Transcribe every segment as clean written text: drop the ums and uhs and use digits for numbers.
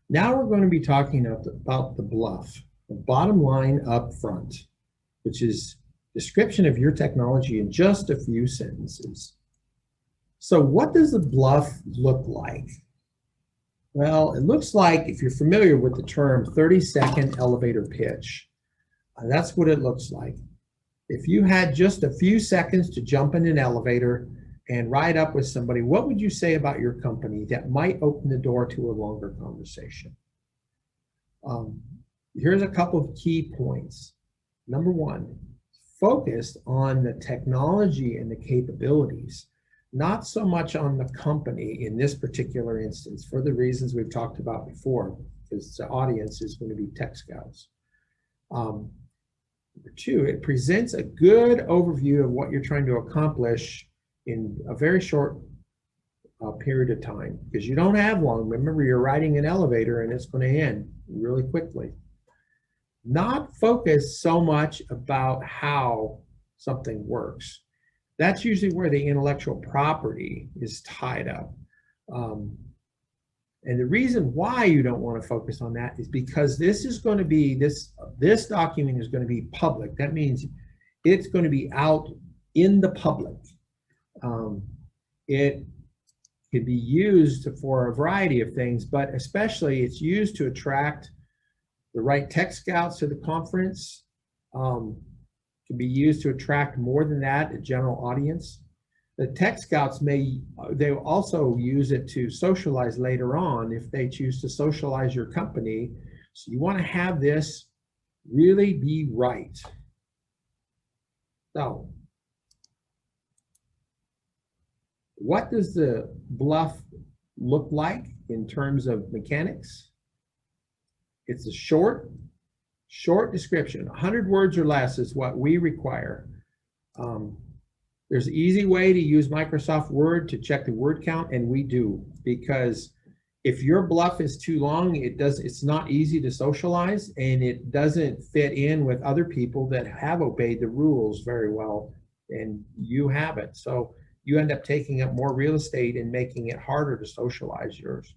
Now we're going to be talking about the BLUF, the bottom line up front, which is description of your technology in just a few sentences. So what does the BLUF look like? Well, it looks like, if you're familiar with the term 30-second elevator pitch, that's what it looks like. If you had just a few seconds to jump in an elevator and ride up with somebody, what would you say about your company that might open the door to a longer conversation? Here's a couple of key points. Number one, focused on the technology and the capabilities, not so much on the company in this particular instance, for the reasons we've talked about before, because the audience is going to be tech scouts. Number two, it presents a good overview of what you're trying to accomplish in a very short period of time, because you don't have long. Remember, you're riding an elevator and it's going to end really quickly. Not focus so much about how something works. That's usually where the intellectual property is tied up. And the reason why you don't want to focus on that is because this is going to be, this document is going to be public. That means it's going to be out in the public. It can be used for a variety of things, but especially it's used to attract the right tech scouts to the conference. Can be used to attract more than that, a general audience. The tech scouts they also use it to socialize later on if they choose to socialize your company. So you want to have this really be right. So what does the BLUF look like in terms of mechanics? It's a short description. 100 words or less is what we require. There's an easy way to use Microsoft Word to check the word count, and we do, because if your BLUF is too long, it's not easy to socialize, and it doesn't fit in with other people that have obeyed the rules very well, and you haven't. So you end up taking up more real estate and making it harder to socialize yours.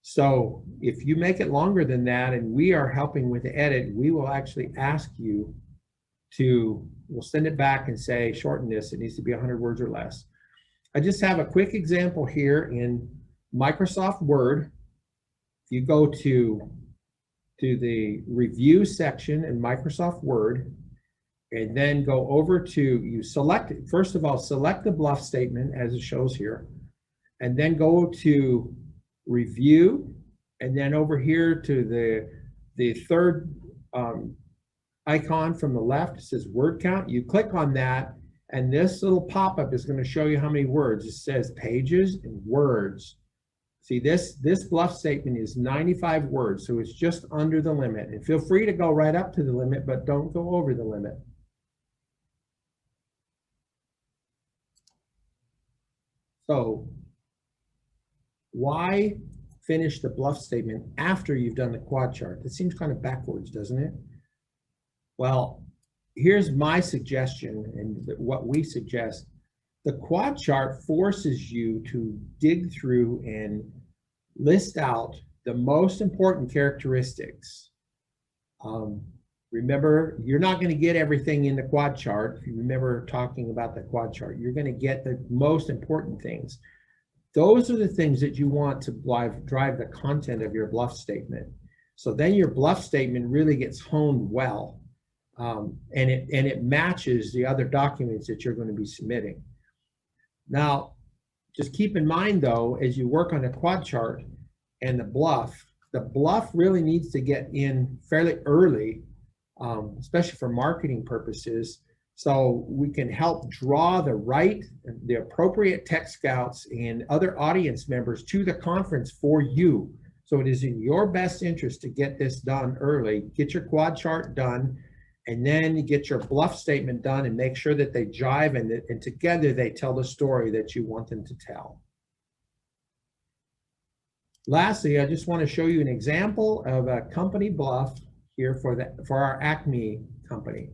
So if you make it longer than that and we are helping with the edit, we will actually ask you we'll send it back and say, shorten this, it needs to be 100 words or less. I just have a quick example here in Microsoft Word. If you go to the review section in Microsoft Word, and then go over to, you select it. First of all, select the BLUF statement as it shows here, and then go to review, and then over here to the third icon from the left, it says word count. You click on that, and this little pop-up is going to show you how many words. It says pages and words. See, this BLUF statement is 95 words, so it's just under the limit. And feel free to go right up to the limit, but don't go over the limit. So why finish the BLUF statement after you've done the quad chart? It seems kind of backwards, doesn't it? Well, here's my suggestion and what we suggest. The quad chart forces you to dig through and list out the most important characteristics. Remember, you're not going to get everything in the quad chart. If you remember talking about the quad chart, you're going to get the most important things. Those are the things that you want to drive the content of your BLUF statement. So then your BLUF statement really gets honed well, and it matches the other documents that you're going to be submitting. Now, just keep in mind though, as you work on a quad chart and the BLUF really needs to get in fairly early, especially for marketing purposes, so we can help draw the appropriate tech scouts and other audience members to the conference for you. So it is in your best interest to get this done early, get your quad chart done, and then you get your BLUF statement done and make sure that they jive and together they tell the story that you want them to tell. Lastly, I just want to show you an example of a company BLUF here for our Acme company.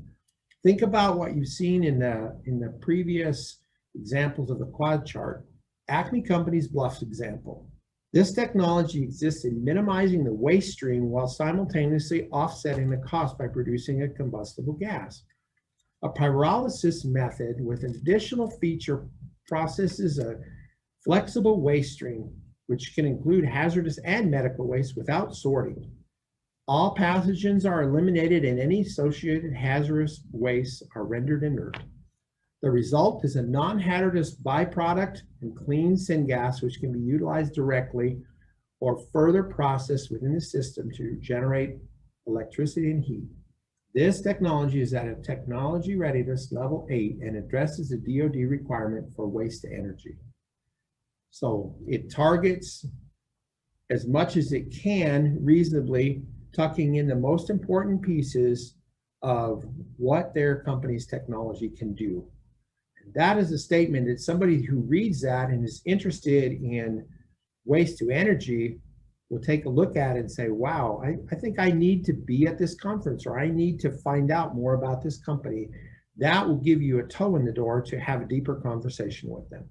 Think about what you've seen in the previous examples of the quad chart. Acme Company's BLUF example. This technology exists in minimizing the waste stream while simultaneously offsetting the cost by producing a combustible gas. A pyrolysis method with an additional feature processes a flexible waste stream, which can include hazardous and medical waste without sorting. All pathogens are eliminated and any associated hazardous wastes are rendered inert. The result is a non-hazardous byproduct and clean syngas, which can be utilized directly or further processed within the system to generate electricity and heat. This technology is at a technology readiness level 8 and addresses the DoD requirement for waste to energy. So it targets as much as it can reasonably, tucking in the most important pieces of what their company's technology can do. And that is a statement that somebody who reads that and is interested in waste to energy will take a look at it and say, wow, I think I need to be at this conference, or I need to find out more about this company. That will give you a toe in the door to have a deeper conversation with them.